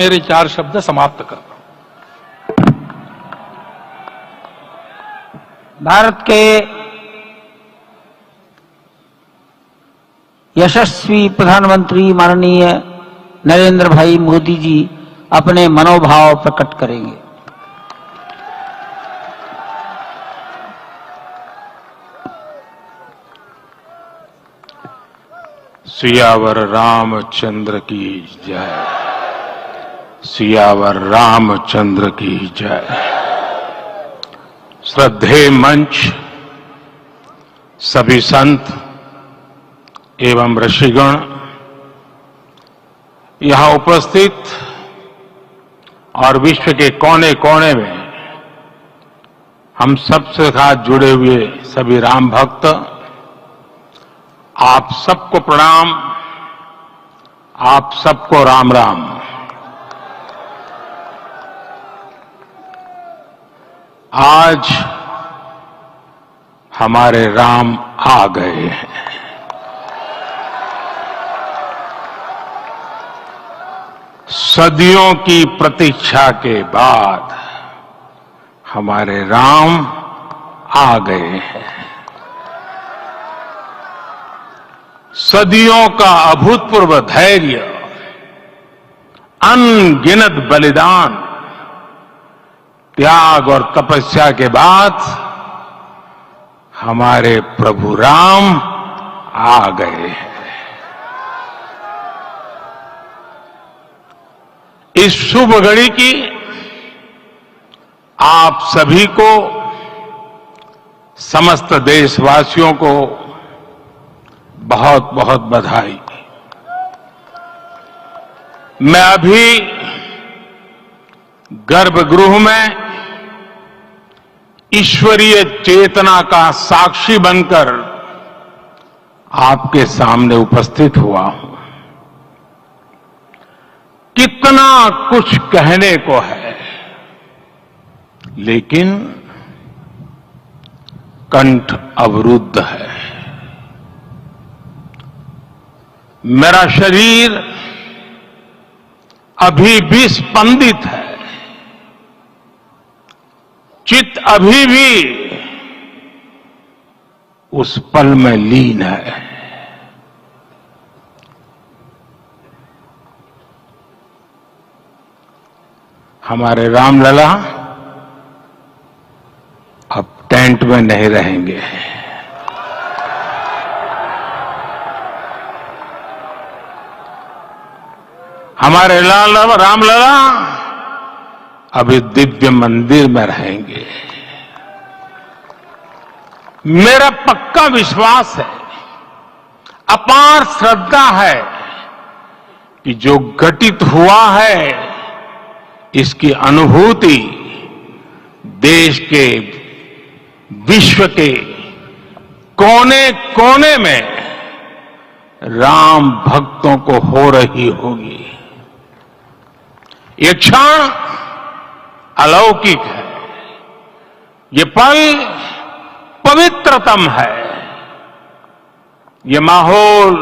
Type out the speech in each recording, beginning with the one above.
मेरे 4 शब्द समाप्त कर। भारत के यशस्वी प्रधानमंत्री माननीय नरेंद्र भाई मोदी जी अपने मनोभाव प्रकट करेंगे। सियावर रामचंद्र की जय। सियावर रामचंद्र की जय। श्रद्धेय मंच, सभी संत एवं ऋषिगण, यहां उपस्थित और विश्व के कोने कोने में हम सबसे साथ जुड़े हुए सभी राम भक्त, आप सबको प्रणाम, आप सबको राम राम। आज हमारे राम आ गए हैं। सदियों की प्रतीक्षा के बाद हमारे राम आ गए हैं। सदियों का अभूतपूर्व धैर्य, अनगिनत बलिदान, त्याग और तपस्या के बाद हमारे प्रभु राम आ गए हैं। इस शुभ घड़ी की आप सभी को, समस्त देशवासियों को बहुत बहुत बधाई। मैं अभी गर्भगृह में ईश्वरीय चेतना का साक्षी बनकर आपके सामने उपस्थित हुआ हूं। कितना कुछ कहने को है, लेकिन कंठ अवरुद्ध है। मेरा शरीर अभी भी स्पंदित है, चित्त अभी भी उस पल में लीन है। हमारे रामलला अब टेंट में नहीं रहेंगे। हमारे रामलला अभी दिव्य मंदिर में रहेंगे। मेरा पक्का विश्वास है, अपार श्रद्धा है कि जो घटित हुआ है, इसकी अनुभूति देश के, विश्व के कोने कोने में राम भक्तों को हो रही होगी। ये क्षण अलौकिक है, ये पल पवित्रतम है। ये माहौल,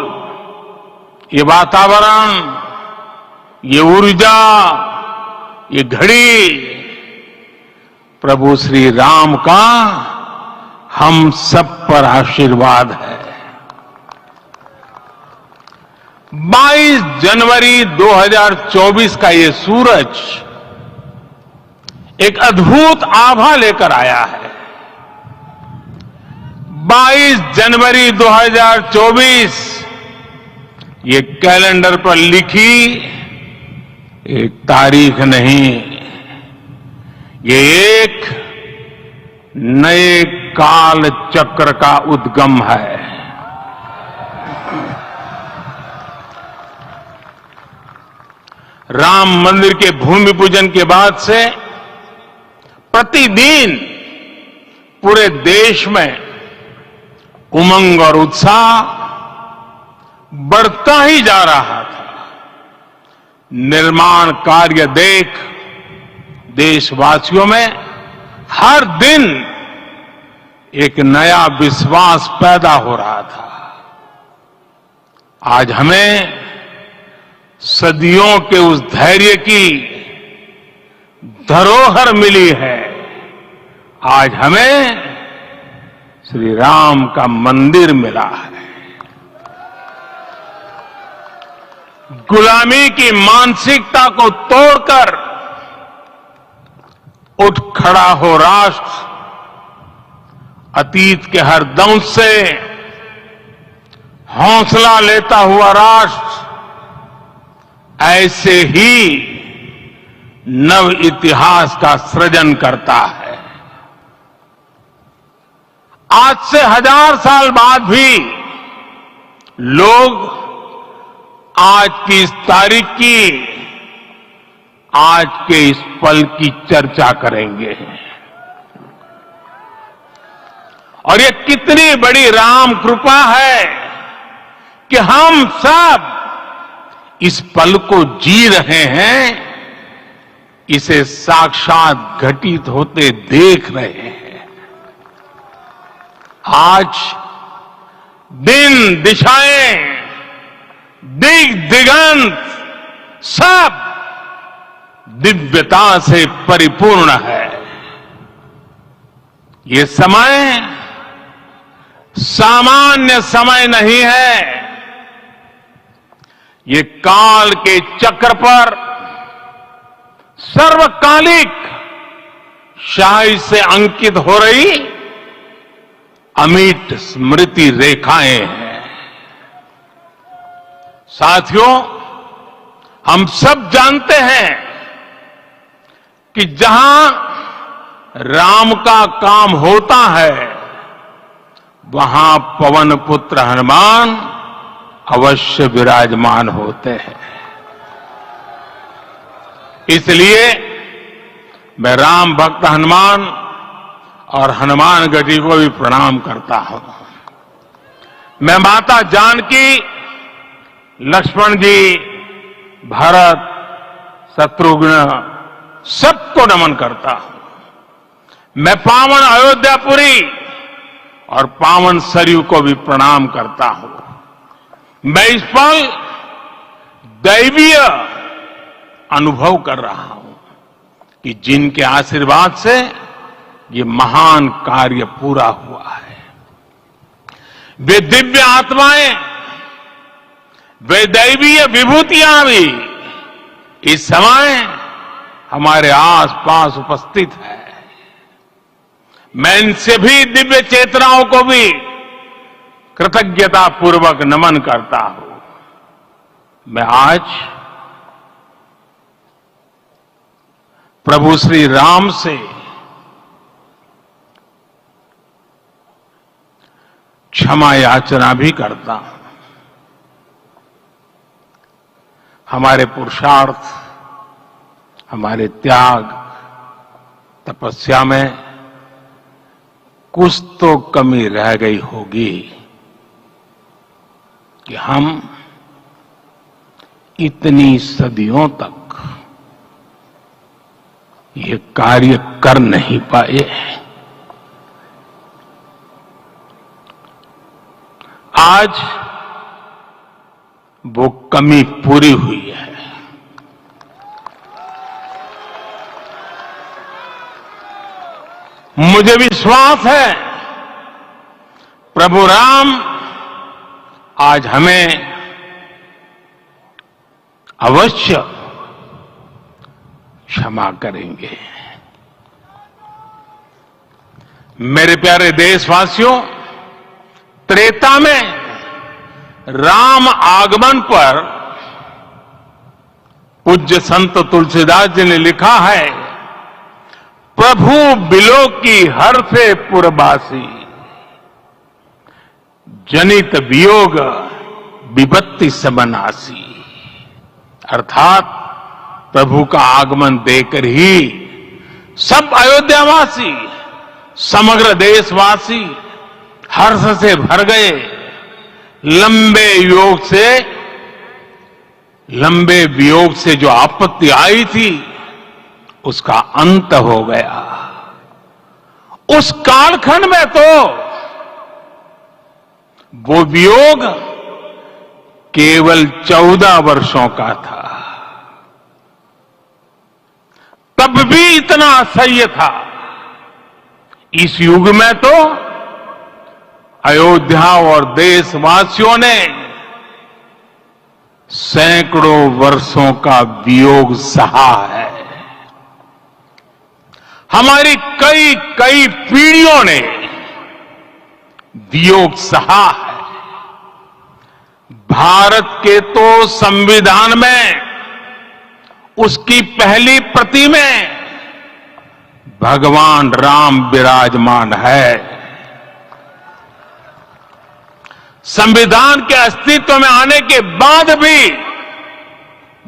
ये वातावरण, ये ऊर्जा, ये घड़ी प्रभु श्री राम का हम सब पर आशीर्वाद है। 22 जनवरी 2024 का ये सूरज एक अद्भुत आभा लेकर आया है। 22 जनवरी 2024 ये कैलेंडर पर लिखी एक तारीख नहीं, ये एक नए काल चक्र का उद्गम है। राम मंदिर के भूमि पूजन के बाद से प्रतिदिन पूरे देश में उमंग और उत्साह बढ़ता ही जा रहा था। निर्माण कार्य देख देशवासियों में हर दिन एक नया विश्वास पैदा हो रहा था। आज हमें सदियों के उस धैर्य की धरोहर मिली है। आज हमें श्री राम का मंदिर मिला है। गुलामी की मानसिकता को तोड़कर उठ खड़ा हो राष्ट्र। अतीत के हर दंश से हौसला लेता हुआ राष्ट्र ऐसे ही नव इतिहास का सृजन करता है। आज से 1000 साल बाद भी लोग आज की इस तारीख की, आज के इस पल की चर्चा करेंगे। और ये कितनी बड़ी राम कृपा है कि हम सब इस पल को जी रहे हैं, इसे साक्षात घटित होते देख रहे हैं। आज दिन दिशाएं, दिग दिगंत सब दिव्यता से परिपूर्ण है। ये समय सामान्य समय नहीं है। ये काल के चक्र पर सर्वकालिक शाही से अंकित हो रही अमिट स्मृति रेखाएं हैं। साथियों, हम सब जानते हैं कि जहां राम का काम होता है वहां पवन पुत्र हनुमान अवश्य विराजमान होते हैं। इसलिए मैं राम भक्त हनुमान और हनुमान गढ़ी को भी प्रणाम करता हूं। मैं माता जानकी, लक्ष्मण जी, भरत, शत्रुघ्न सबको नमन करता हूं। मैं पावन अयोध्यापुरी और पावन सरयू को भी प्रणाम करता हूं। मैं इस पल दैवीय अनुभव कर रहा हूं कि जिनके आशीर्वाद से ये महान कार्य पूरा हुआ है। वे दिव्य आत्माएं, वे दैवीय विभूतियां भी इस समय हमारे आसपास उपस्थित है। मैं इनसे भी दिव्य चेतनाओं को भी कृतज्ञता पूर्वक नमन करता हूं। मैं आज प्रभु श्री राम से क्षमा याचना भी करता हूं। हमारे पुरुषार्थ, हमारे त्याग, तपस्या में कुछ तो कमी रह गई होगी कि हम इतनी सदियों तक ये कार्य कर नहीं पाए। आज वो कमी पूरी हुई है। मुझे विश्वास है प्रभु राम आज हमें अवश्य क्षमा करेंगे। मेरे प्यारे देशवासियों, त्रेता में राम आगमन पर पूज्य संत तुलसीदास जी ने लिखा है, प्रभु बिलो की हर से पुरबासी, जनित वियोग विपत्ति सबनासी। अर्थात प्रभु का आगमन देकर ही सब अयोध्यावासी, समग्र देशवासी हर्ष से भर गए। लंबे वियोग से जो आपत्ति आई थी उसका अंत हो गया। उस कालखंड में तो वो वियोग केवल 14 वर्षों का था। तब भी इतना असह्य था। इस युग में तो अयोध्या और देशवासियों ने सैकड़ों वर्षों का वियोग सहा है। हमारी कई कई पीढ़ियों ने वियोग सहा है। भारत के तो संविधान में उसकी पहली प्रति में भगवान राम विराजमान है। संविधान के अस्तित्व में आने के बाद भी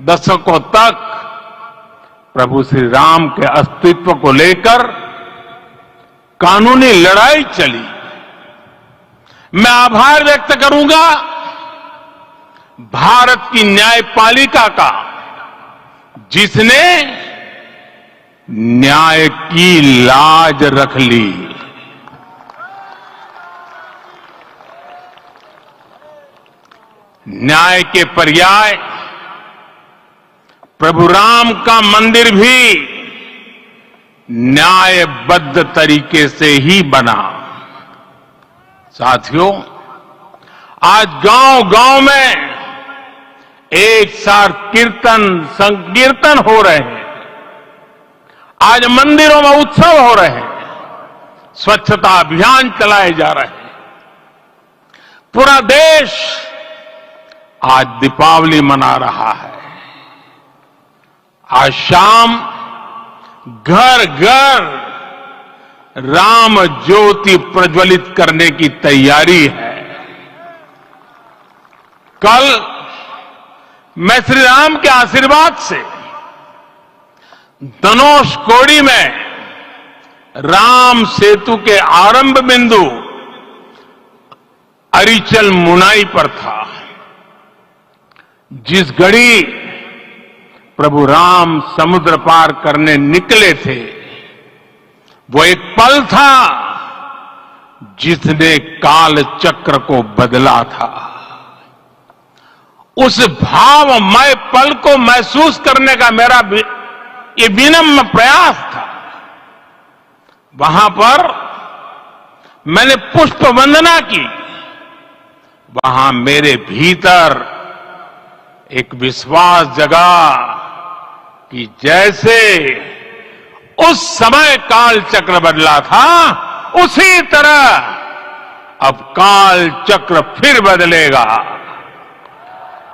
दशकों तक प्रभु श्री राम के अस्तित्व को लेकर कानूनी लड़ाई चली। मैं आभार व्यक्त करूंगा भारत की न्यायपालिका का, जिसने न्याय की लाज रख ली। न्याय के पर्याय प्रभु राम का मंदिर भी न्यायबद्ध तरीके से ही बना। साथियों, आज गांव-गांव में एक साथ कीर्तन संकीर्तन हो रहे हैं। आज मंदिरों में उत्सव हो रहे हैं। स्वच्छता अभियान चलाए जा रहे हैं। पूरा देश आज दीपावली मना रहा है। आज शाम घर घर राम ज्योति प्रज्वलित करने की तैयारी है। कल मैं श्री राम के आशीर्वाद से धनुषकोडी में राम सेतु के आरंभ बिंदु अरिचल मुनाई पर था। जिस घड़ी प्रभु राम समुद्र पार करने निकले थे, वो एक पल था जिसने काल चक्र को बदला था। उस भावमय पल को महसूस करने का मेरा ये विनम्र प्रयास था। वहां पर मैंने पुष्प वंदना की। वहां मेरे भीतर एक विश्वास जगा कि जैसे उस समय काल चक्र बदला था, उसी तरह अब काल चक्र फिर बदलेगा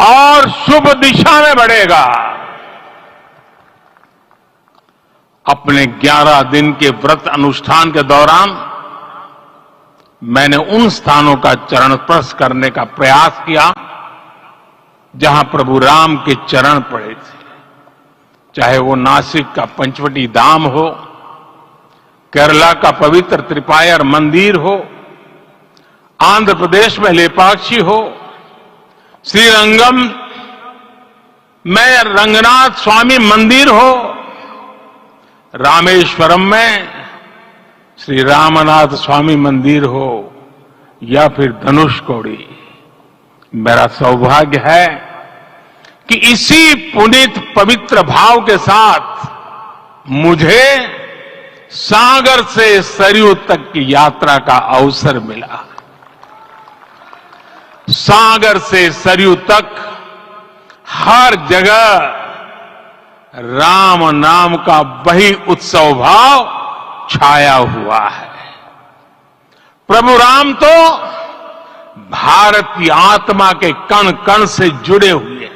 और शुभ दिशा में बढ़ेगा। अपने 11 दिन के व्रत अनुष्ठान के दौरान मैंने उन स्थानों का चरण स्पर्श करने का प्रयास किया जहां प्रभु राम के चरण पड़े थे। चाहे वो नासिक का पंचवटी धाम हो, केरला का पवित्र त्रिपायर मंदिर हो, आंध्र प्रदेश में लेपाक्षी हो, श्रीरंगम में रंगनाथ स्वामी मंदिर हो, रामेश्वरम में श्री रामनाथ स्वामी मंदिर हो, या फिर धनुषकोडी। मेरा सौभाग्य है कि इसी पुनीत पवित्र भाव के साथ मुझे सागर से सरयू तक की यात्रा का अवसर मिला। सागर से सरयू तक हर जगह राम नाम का वही उत्सव भाव छाया हुआ है। प्रभु राम तो भारत की आत्मा के कण कण से जुड़े हुए हैं।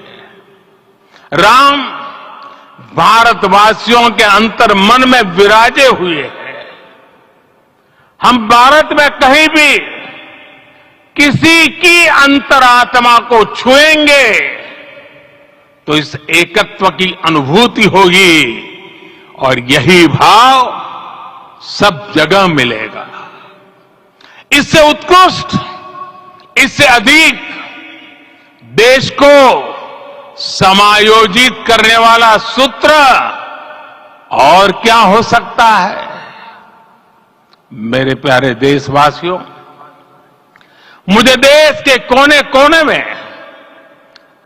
राम भारतवासियों के अंतर मन में विराजे हुए हैं। हम भारत में कहीं भी किसी की अंतरात्मा को छुएंगे तो इस एकत्व की अनुभूति होगी, और यही भाव सब जगह मिलेगा। इससे उत्कृष्ट, इससे अधिक देश को समायोजित करने वाला सूत्र और क्या हो सकता है। मेरे प्यारे देशवासियों, मुझे देश के कोने कोने में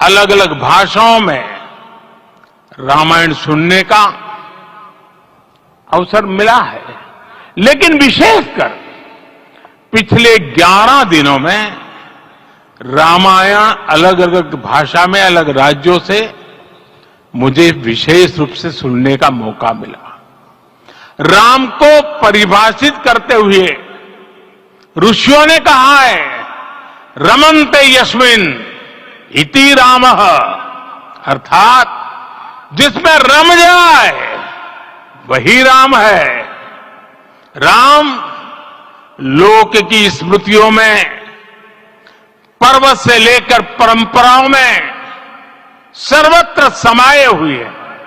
अलग अलग भाषाओं में रामायण सुनने का अवसर मिला है, लेकिन विशेषकर पिछले 11 दिनों में रामायण अलग अलग भाषा में अलग राज्यों से मुझे विशेष रूप से सुनने का मौका मिला। राम को परिभाषित करते हुए ऋषियों ने कहा है, रमन्ते यस्मिन इति रामः, अर्थात जिसमें रम जाए वही राम है। राम लोक की स्मृतियों में, पर्वत से लेकर परंपराओं में सर्वत्र समाये हुए हैं।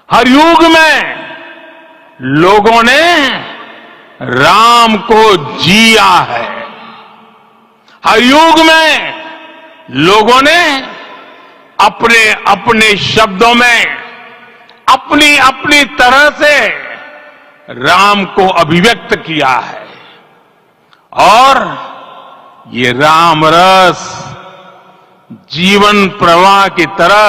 हर युग में लोगों ने राम को जिया है। हर युग में लोगों ने अपने अपने शब्दों में अपनी अपनी तरह से राम को अभिव्यक्त किया है, और ये राम रस जीवन प्रवाह की तरह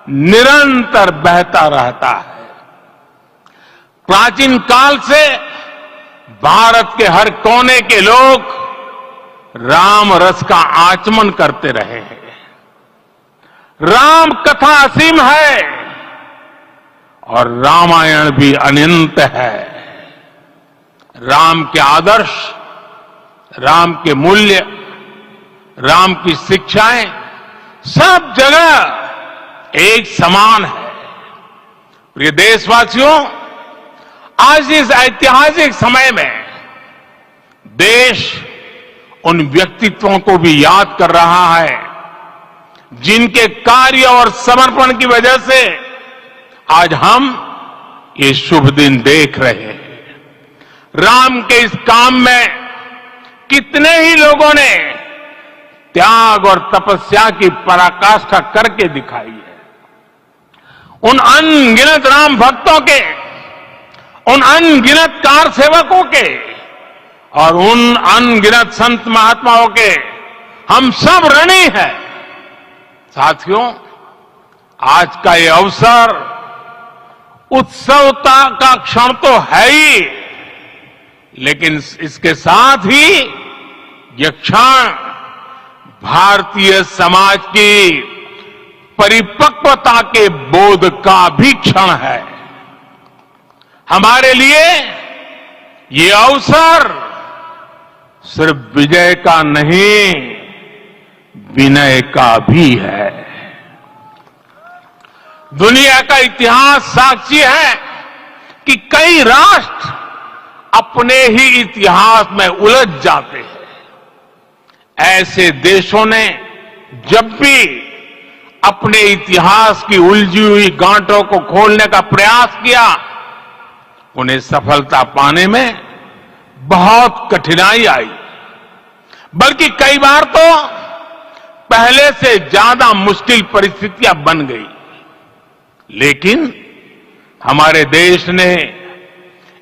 निरंतर बहता रहता है। प्राचीन काल से भारत के हर कोने के लोग राम रस का आचमन करते रहे हैं। राम कथा असीम है और रामायण भी अनंत है। राम के आदर्श, राम के मूल्य, राम की शिक्षाएं सब जगह एक समान है। प्रिय देशवासियों, आज इस ऐतिहासिक समय में देश उन व्यक्तित्वों को भी याद कर रहा है जिनके कार्य और समर्पण की वजह से आज हम ये शुभ दिन देख रहे हैं। राम के इस काम में कितने ही लोगों ने त्याग और तपस्या की पराकाष्ठा करके दिखाई है। उन अनगिनत राम भक्तों के, उन अनगिनत कार सेवकों के और उन अनगिनत संत महात्माओं के हम सब ऋणी हैं। साथियों, आज का ये अवसर उत्सवता का क्षण तो है ही, लेकिन इसके साथ ही यह क्षण भारतीय समाज की परिपक्वता के बोध का भी क्षण है। हमारे लिए ये अवसर सिर्फ विजय का नहीं, विनय का भी है। दुनिया का इतिहास साक्षी है कि कई राष्ट्र अपने ही इतिहास में उलझ जाते हैं। ऐसे देशों ने जब भी अपने इतिहास की उलझी हुई गांठों को खोलने का प्रयास किया, उन्हें सफलता पाने में बहुत कठिनाई आई, बल्कि कई बार तो पहले से ज्यादा मुश्किल परिस्थितियां बन गई। लेकिन हमारे देश ने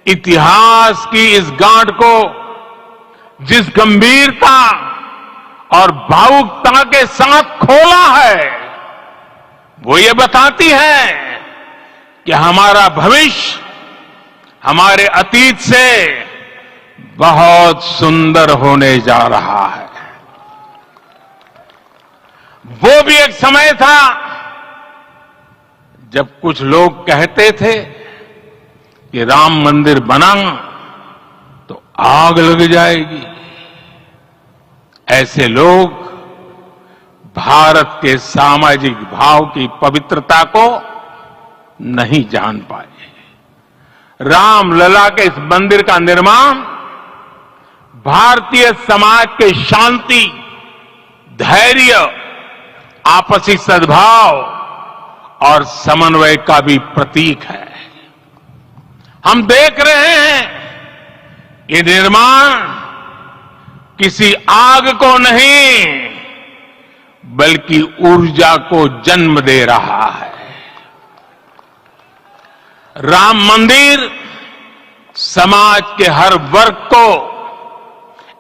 इतिहास की इस गांठ को जिस गंभीरता और भावुकता के साथ खोला है, वो ये बताती है कि हमारा भविष्य हमारे अतीत से बहुत सुंदर होने जा रहा है। वो भी एक समय था जब कुछ लोग कहते थे कि राम मंदिर बना तो आग लग जाएगी। ऐसे लोग भारत के सामाजिक भाव की पवित्रता को नहीं जान पाए। रामलला के इस मंदिर का निर्माण भारतीय समाज के शांति, धैर्य, आपसी सद्भाव और समन्वय का भी प्रतीक है। हम देख रहे हैं ये निर्माण किसी आग को नहीं बल्कि ऊर्जा को जन्म दे रहा है। राम मंदिर समाज के हर वर्ग को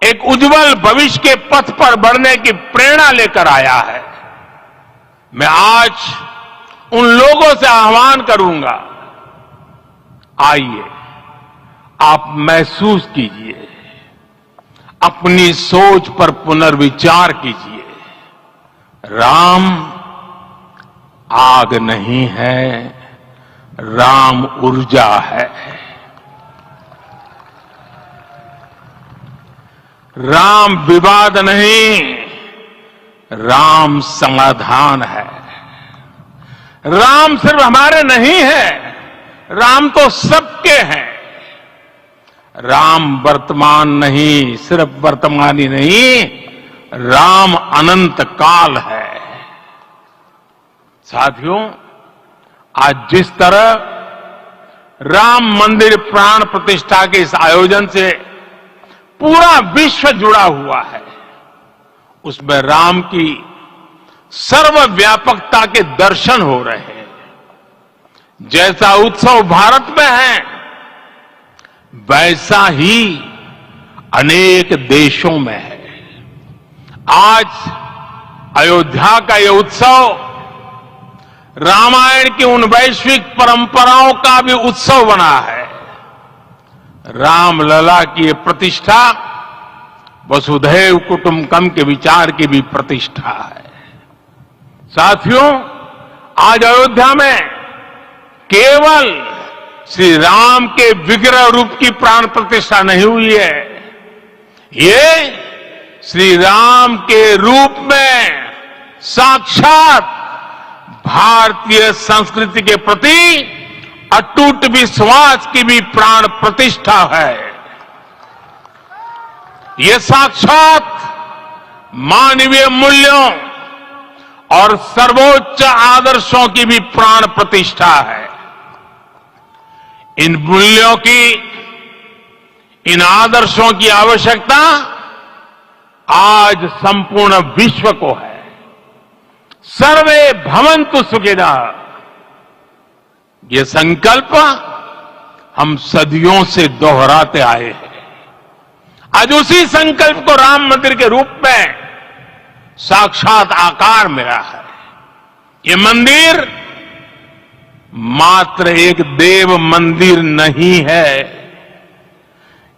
एक उज्जवल भविष्य के पथ पर बढ़ने की प्रेरणा लेकर आया है। मैं आज उन लोगों से आह्वान करूंगा, आइए आप महसूस कीजिए, अपनी सोच पर पुनर्विचार कीजिए। राम आग नहीं है, राम ऊर्जा है। राम विवाद नहीं, राम समाधान है। राम सिर्फ हमारे नहीं है, राम तो सबके हैं। राम वर्तमान नहीं, सिर्फ वर्तमानी नहीं, राम अनंत काल है। साथियों, आज जिस तरह राम मंदिर प्राण प्रतिष्ठा के इस आयोजन से पूरा विश्व जुड़ा हुआ है, उसमें राम की सर्वव्यापकता के दर्शन हो रहे हैं। जैसा उत्सव भारत में है, वैसा ही अनेक देशों में है। आज अयोध्या का यह उत्सव रामायण की उन वैश्विक परंपराओं का भी उत्सव बना है। रामलला की यह प्रतिष्ठा वसुधैव कुटुंबकम के विचार की भी प्रतिष्ठा है। साथियों, आज अयोध्या में केवल श्री राम के विग्रह रूप की प्राण प्रतिष्ठा नहीं हुई है, ये श्री राम के रूप में साक्षात भारतीय संस्कृति के प्रति अटूट विश्वास की भी प्राण प्रतिष्ठा है। ये साक्षात मानवीय मूल्यों और सर्वोच्च आदर्शों की भी प्राण प्रतिष्ठा है। इन मूल्यों की, इन आदर्शों की आवश्यकता आज संपूर्ण विश्व को है। सर्वे भवन्तु सुखिनः, ये संकल्प हम सदियों से दोहराते आए हैं। आज उसी संकल्प को राम मंदिर के रूप में साक्षात आकार मिला है। ये मंदिर मात्र एक देव मंदिर नहीं है,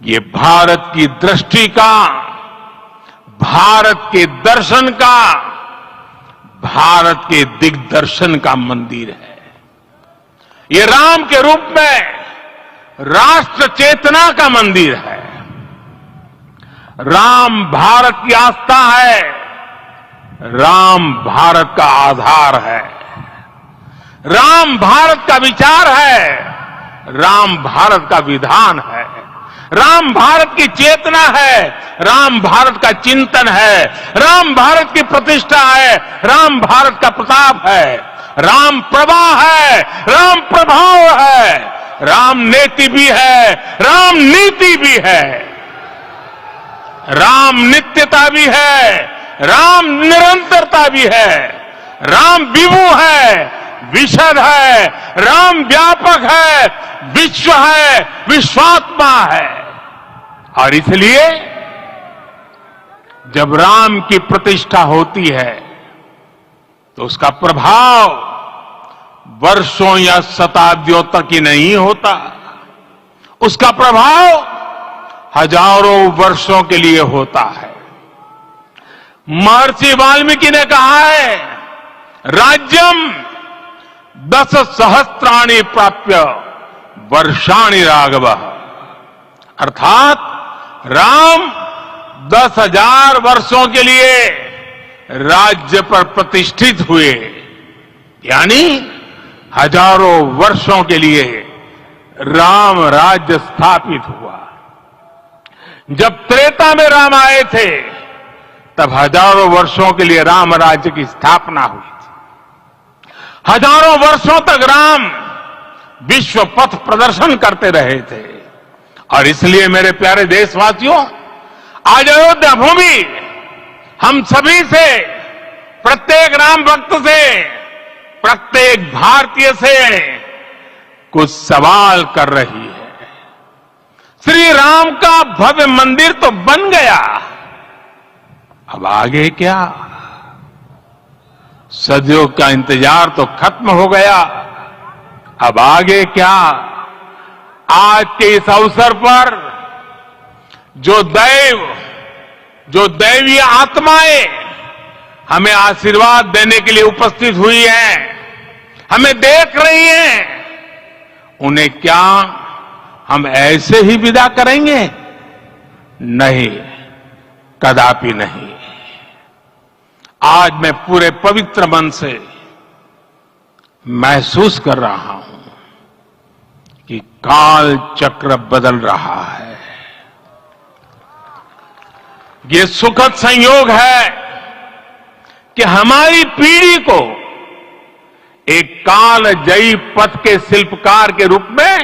ये भारत की दृष्टि का, भारत के दर्शन का, भारत के दिग्दर्शन का मंदिर है। ये राम के रूप में राष्ट्र चेतना का मंदिर है। राम भारत की आस्था है, राम भारत का आधार है, राम भारत का विचार है, राम भारत का विधान है, राम भारत की चेतना है, राम भारत का चिंतन है, राम भारत की प्रतिष्ठा है, राम भारत का प्रताप है, राम प्रवाह है, राम प्रभाव है, राम नेति भी है, राम नीति भी है, राम नित्यता भी है, राम निरंतरता भी है, राम विभु है, विशद है, राम व्यापक है, विश्व है, विश्वात्मा है। और इसलिए जब राम की प्रतिष्ठा होती है तो उसका प्रभाव वर्षों या शताब्दियों तक ही नहीं होता, उसका प्रभाव हजारों वर्षों के लिए होता है। महर्षि वाल्मीकि ने कहा है, राज्यम 10 सहस्त्राणि प्राप्य वर्षाणि राघव, अर्थात राम 10,000 वर्षों के लिए राज्य पर प्रतिष्ठित हुए, यानी हजारों वर्षों के लिए राम राज्य स्थापित हुआ। जब त्रेता में राम आए थे तब हजारों वर्षों के लिए राम राज्य की स्थापना हुई थी। हजारों वर्षों तक राम विश्व पथ प्रदर्शन करते रहे थे। और इसलिए मेरे प्यारे देशवासियों, आज अयोध्या भूमि हम सभी से, प्रत्येक राम भक्त से, प्रत्येक भारतीय से कुछ सवाल कर रही है। श्री राम का भव्य मंदिर तो बन गया, अब आगे क्या? सदियों का इंतजार तो खत्म हो गया, अब आगे क्या? आज के इस अवसर पर जो दैवीय आत्माएं हमें आशीर्वाद देने के लिए उपस्थित हुई हैं, हमें देख रही हैं, उन्हें क्या हम ऐसे ही विदा करेंगे? नहीं, कदापि नहीं। आज मैं पूरे पवित्र मन से महसूस कर रहा हूं कि काल चक्र बदल रहा है। ये सुखद संयोग है कि हमारी पीढ़ी को एक कालजयी पथ के शिल्पकार के रूप में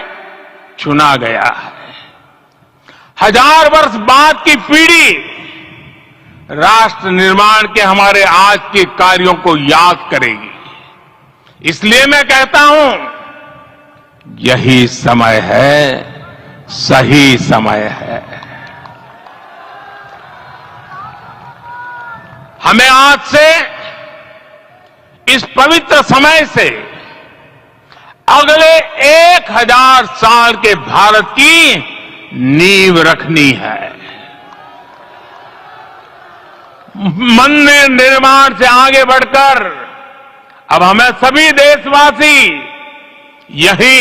चुना गया है। 1000 वर्ष बाद की पीढ़ी राष्ट्र निर्माण के हमारे आज के कार्यों को याद करेगी। इसलिए मैं कहता हूं, यही समय है, सही समय है। हमें आज से, इस पवित्र समय से अगले 1000 साल के भारत की नींव रखनी है। मंदिर निर्माण से आगे बढ़कर अब हमें सभी देशवासी यही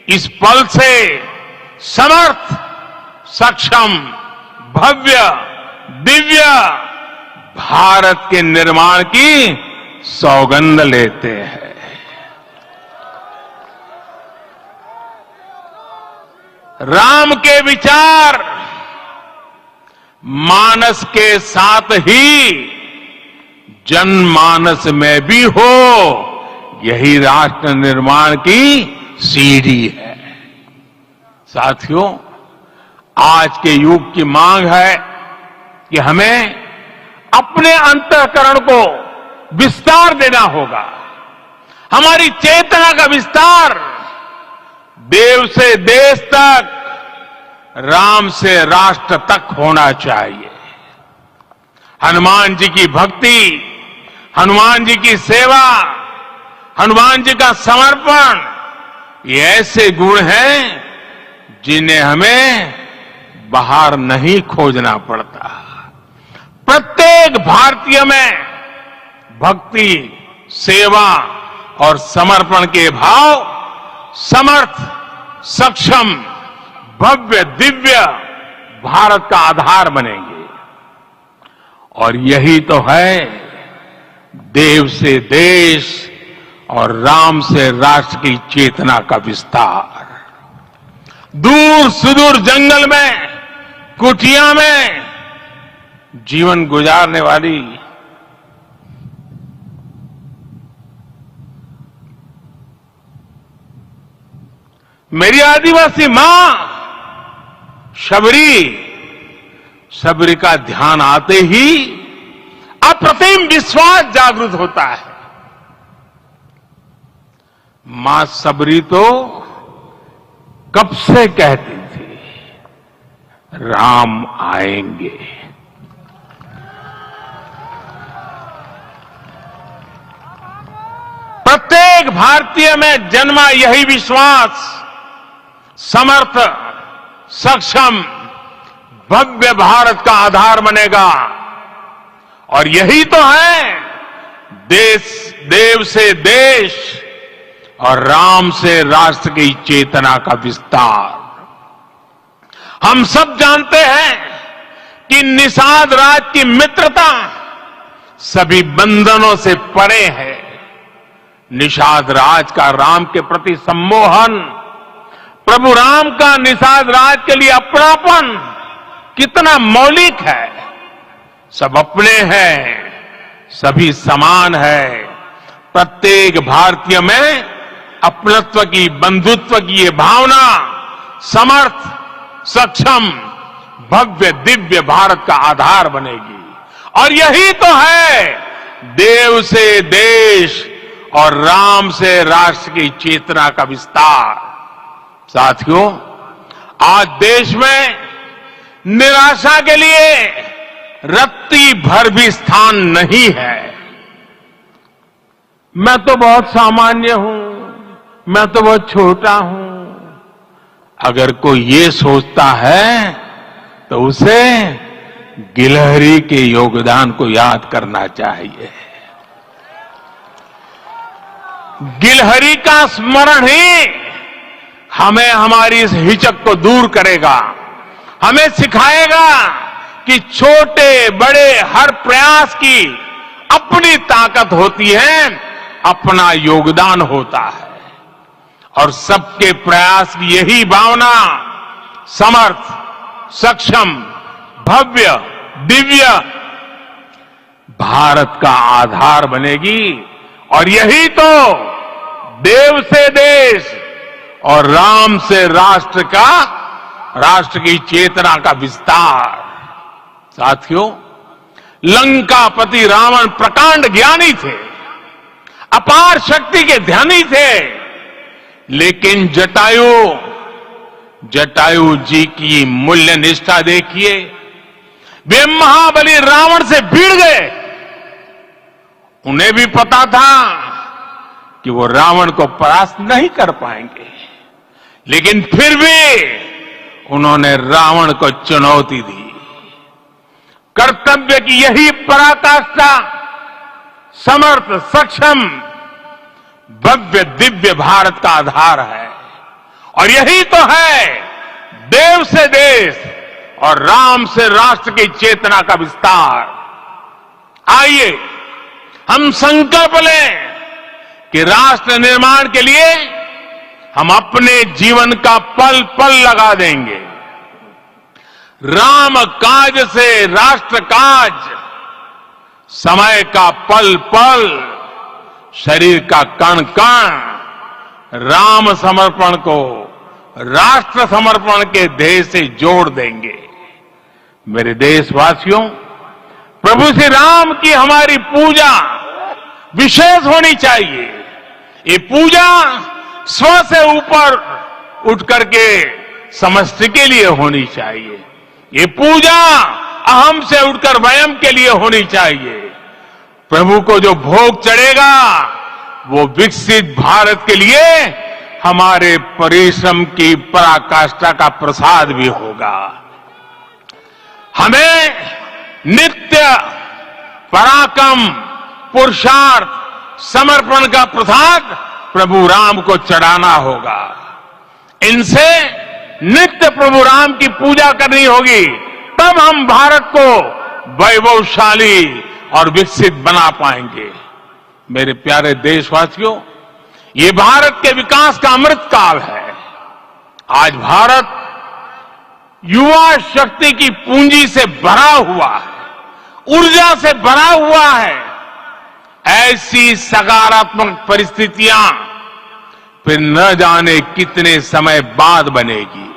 इस पल से समर्थ, सक्षम, भव्य, दिव्य भारत के निर्माण की सौगंध लेते हैं। राम के विचार मानस के साथ ही जनमानस में भी हो, यही राष्ट्र निर्माण की सीढ़ी है। साथियों, आज के युग की मांग है कि हमें अपने अंतःकरण को विस्तार देना होगा। हमारी चेतना का विस्तार देव से देश तक, राम से राष्ट्र तक होना चाहिए। हनुमान जी की भक्ति, हनुमान जी की सेवा, हनुमान जी का समर्पण, ये ऐसे गुण हैं जिन्हें हमें बाहर नहीं खोजना पड़ता। प्रत्येक भारतीय में भक्ति, सेवा और समर्पण के भाव समर्थ, सक्षम, भव्य, दिव्य भारत का आधार बनेंगे। और यही तो है देव से देश और राम से राष्ट्र की चेतना का विस्तार। दूर सुदूर जंगल में, कुटिया में जीवन गुजारने वाली मेरी आदिवासी मां शबरी का ध्यान आते ही अप्रतिम विश्वास जागृत होता है। मां शबरी तो कब से कहती थी, राम आएंगे। प्रत्येक भारतीय में जन्मा यही विश्वास समर्थ, सक्षम, भव्य भारत का आधार बनेगा। और यही तो है देव से देश और राम से राष्ट्र की चेतना का विस्तार। हम सब जानते हैं कि निषाद राज की मित्रता सभी बंधनों से परे है। निषाद राज का राम के प्रति सम्मोहन, प्रभु राम का निषाद राज के लिए अपनापन कितना मौलिक है। सब अपने हैं, सभी समान है। प्रत्येक भारतीय में अपनत्व की, बंधुत्व की ये भावना समर्थ, सक्षम, भव्य, दिव्य भारत का आधार बनेगी। और यही तो है देव से देश और राम से राष्ट्र की चेतना का विस्तार। साथियों, आज देश में निराशा के लिए रत्ती भर भी स्थान नहीं है। मैं तो बहुत सामान्य हूं, मैं तो बहुत छोटा हूं। अगर कोई ये सोचता है तो उसे गिलहरी के योगदान को याद करना चाहिए। गिलहरी का स्मरण ही हमें हमारी इस हिचक को दूर करेगा, हमें सिखाएगा कि छोटे बड़े हर प्रयास की अपनी ताकत होती है, अपना योगदान होता है। और सबके प्रयास की यही भावना समर्थ, सक्षम, भव्य, दिव्य भारत का आधार बनेगी। और यही तो देव से देश और राम से राष्ट्र की चेतना का विस्तार। साथियों, लंकापति रावण प्रकांड ज्ञानी थे, अपार शक्ति के ध्यानी थे, लेकिन जटायु जी की मूल्य निष्ठा देखिए। वे महाबली रावण से भिड़ गए। उन्हें भी पता था कि वो रावण को परास्त नहीं कर पाएंगे, लेकिन फिर भी उन्होंने रावण को चुनौती दी। कर्तव्य की यही पराकाष्ठा समर्थ, सक्षम, भव्य, दिव्य भारत का आधार है। और यही तो है देव से देश और राम से राष्ट्र की चेतना का विस्तार। आइए हम संकल्प लें कि राष्ट्र निर्माण के लिए हम अपने जीवन का पल पल लगा देंगे। राम काज से राष्ट्र काज, समय का पल पल, शरीर का कण कण राम समर्पण को राष्ट्र समर्पण के ध्येय से जोड़ देंगे। मेरे देशवासियों, प्रभु श्री राम की हमारी पूजा विशेष होनी चाहिए। ये पूजा स्व से ऊपर उठ करके समष्टि के लिए होनी चाहिए। ये पूजा अहम से उठकर वयम के लिए होनी चाहिए। प्रभु को जो भोग चढ़ेगा वो विकसित भारत के लिए हमारे परिश्रम की पराकाष्ठा का प्रसाद भी होगा। हमें नित्य पराक्रम, पुरुषार्थ, समर्पण का प्रसाद प्रभु राम को चढ़ाना होगा। इनसे नित्य प्रभु राम की पूजा करनी होगी, तब हम भारत को वैभवशाली और विकसित बना पाएंगे। मेरे प्यारे देशवासियों, ये भारत के विकास का अमृत काल है। आज भारत युवा शक्ति की पूंजी से भरा हुआ है, ऊर्जा से भरा हुआ है। ऐसी सकारात्मक परिस्थितियां फिर न जाने कितने समय बाद बनेगी।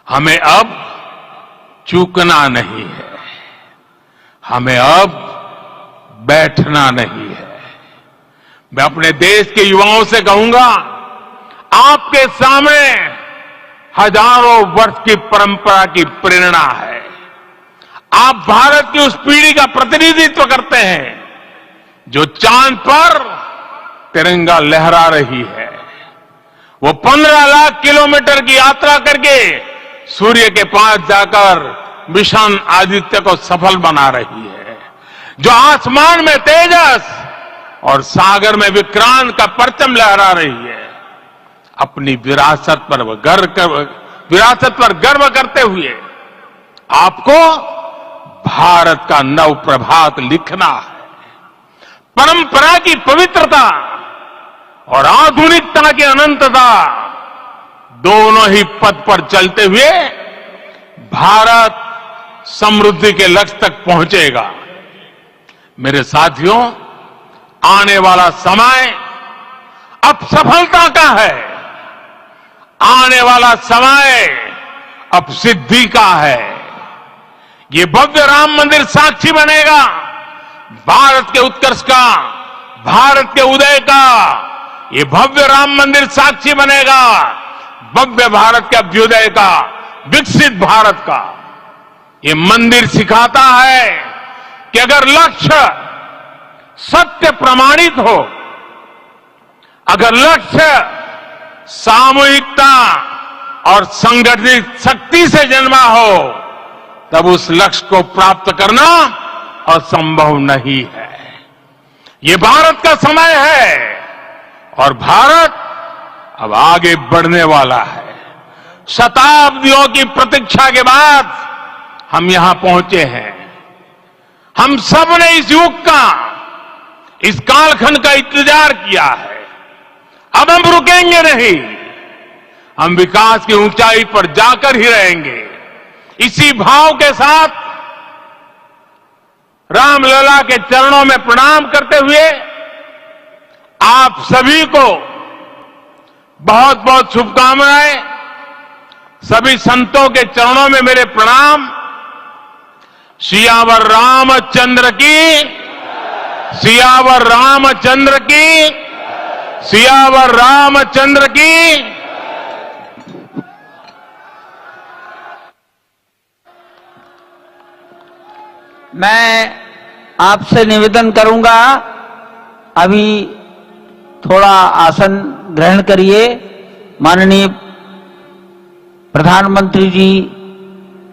हमें अब चूकना नहीं है, हमें अब बैठना नहीं है। मैं अपने देश के युवाओं से कहूंगा, आपके सामने हजारों वर्ष की परंपरा की प्रेरणा है। आप भारत की उस पीढ़ी का प्रतिनिधित्व करते हैं जो चांद पर तिरंगा लहरा रही है। वो 15 लाख किलोमीटर की यात्रा करके सूर्य के पास जाकर मिशन आदित्य को सफल बना रही है। जो आसमान में तेजस और सागर में विक्रांत का परचम लहरा रही है। अपनी विरासत पर गर्व करते हुए आपको भारत का नव प्रभात लिखना है। परंपरा की पवित्रता और आधुनिकता की अनंतता, दोनों ही पथ पर चलते हुए भारत समृद्धि के लक्ष्य तक पहुंचेगा। मेरे साथियों, आने वाला समय अब सफलता का है। आने वाला समय अब सिद्धि का है। ये भव्य राम मंदिर साक्षी बनेगा भारत के उत्कर्ष का, भारत के उदय का। ये भव्य राम मंदिर साक्षी बनेगा भव्य भारत के अभ्युदय का, विकसित भारत का। ये मंदिर सिखाता है कि अगर लक्ष्य सत्य प्रमाणित हो, अगर लक्ष्य सामूहिकता और संगठित शक्ति से जन्मा हो, तब उस लक्ष्य को प्राप्त करना असंभव नहीं है। ये भारत का समय है और भारत अब आगे बढ़ने वाला है। शताब्दियों की प्रतीक्षा के बाद हम यहां पहुंचे हैं। हम सब ने इस युग का, इस कालखंड का इंतजार किया है। अब हम रुकेंगे नहीं, हम विकास की ऊंचाई पर जाकर ही रहेंगे। इसी भाव के साथ रामलला के चरणों में प्रणाम करते हुए आप सभी को बहुत बहुत शुभकामनाएं। सभी संतों के चरणों में मेरे प्रणाम। सियावर रामचंद्र की, सियावर रामचंद्र की, सियावर रामचंद्र की। मैं आपसे निवेदन करूंगा, अभी थोड़ा आसन ग्रहण करिए। माननीय प्रधानमंत्री जी